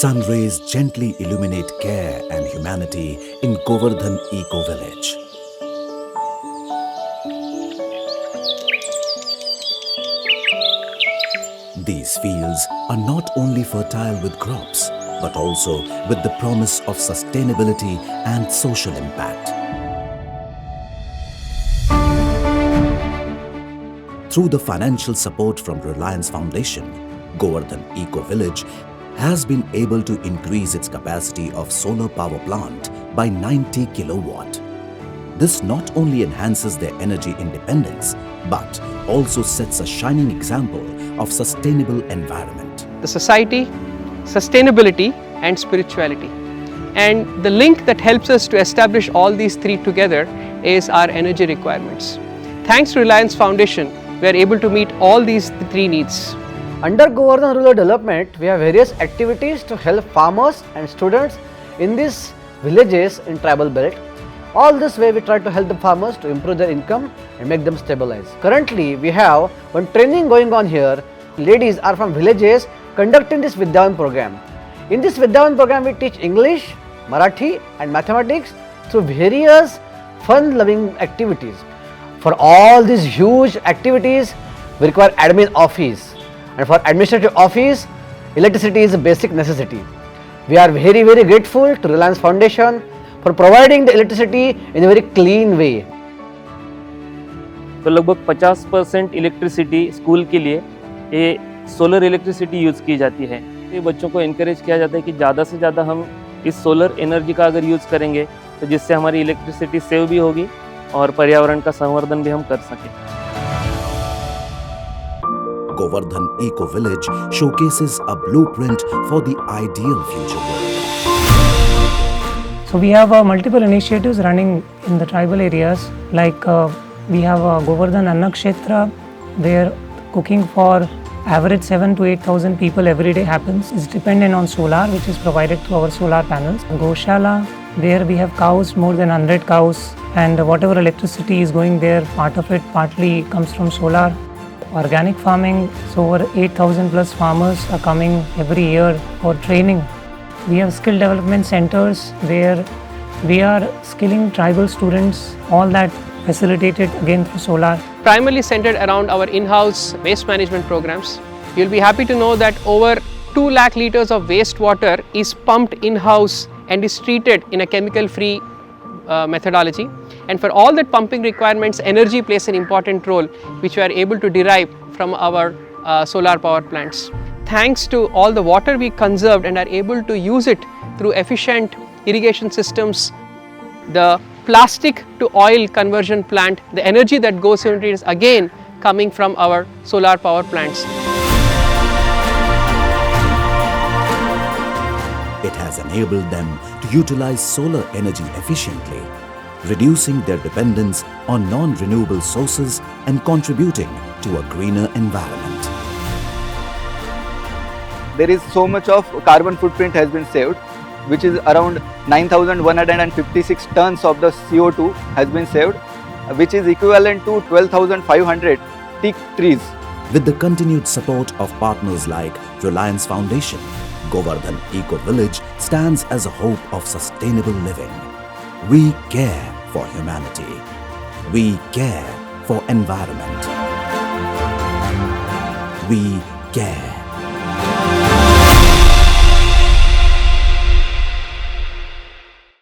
Sun rays gently illuminate care and humanity in Govardhan Eco Village. These fields are not only fertile with crops, but also with the promise of sustainability and social impact. Through the financial support from Reliance Foundation, Govardhan Eco Village has been able to increase its capacity of solar power plant by 90 kilowatt. This not only enhances their energy independence, but also sets a shining example of sustainable environment. The society, sustainability and spirituality. And the link that helps us to establish all these three together is our energy requirements. Thanks to Reliance Foundation, we are able to meet all these three needs. Under Govardhan Rural Development, we have various activities to help farmers and students in these villages in tribal belt. All this way we try to help the farmers to improve their income and make them stabilize. Currently, we have one training going on here. Ladies are from villages conducting this Vidyavan program. In this Vidyavan program, we teach English, Marathi and mathematics through various fun-loving activities. For all these huge activities, we require admin office. And for administrative office, electricity is a basic necessity. We are very grateful to Reliance Foundation for providing the electricity in a very clean way. तो लगभग 50% electricity school के लिए ये solar electricity use की जाती है। ये बच्चों को इनकरेज किया जाता है कि ज़्यादा से ज़्यादा हम इस सोलर एनर्जी का अगर यूज़ करेंगे तो जिससे हमारी इलेक्ट्रिसिटी सेव भी होगी और पर्यावरण का संवर्धन भी हम कर सकें। Govardhan Eco Village showcases a blueprint for the ideal future world. So we have multiple initiatives running in the tribal areas, like we have Govardhan Anna Kshetra, where cooking for average 7,000 to 8,000 people every day happens. It's dependent on solar, which is provided through our solar panels. Goshala, where we have cows, more than 100 cows, and whatever electricity is going there, part of it partly comes from solar. Organic farming, so over 8,000 plus farmers are coming every year for training. We have skill development centers where we are skilling tribal students, all that facilitated again through solar. Primarily centered around our in-house waste management programs. You'll be happy to know that over 2 lakh liters of wastewater is pumped in-house and is treated in a chemical-free methodology. And for all that pumping requirements, energy plays an important role, which we are able to derive from our solar power plants. Thanks to all the water we conserved and are able to use it through efficient irrigation systems, the plastic to oil conversion plant, the energy that goes into it is again coming from our solar power plants. It has enabled them to utilize solar energy efficiently, reducing their dependence on non-renewable sources and contributing to a greener environment. There is so much of carbon footprint has been saved, which is around 9,156 tons of the CO2 has been saved, which is equivalent to 12,500 teak trees. With the continued support of partners like Reliance Foundation, Govardhan Eco Village stands as a hope of sustainable living. We care for humanity. We care for environment. We care.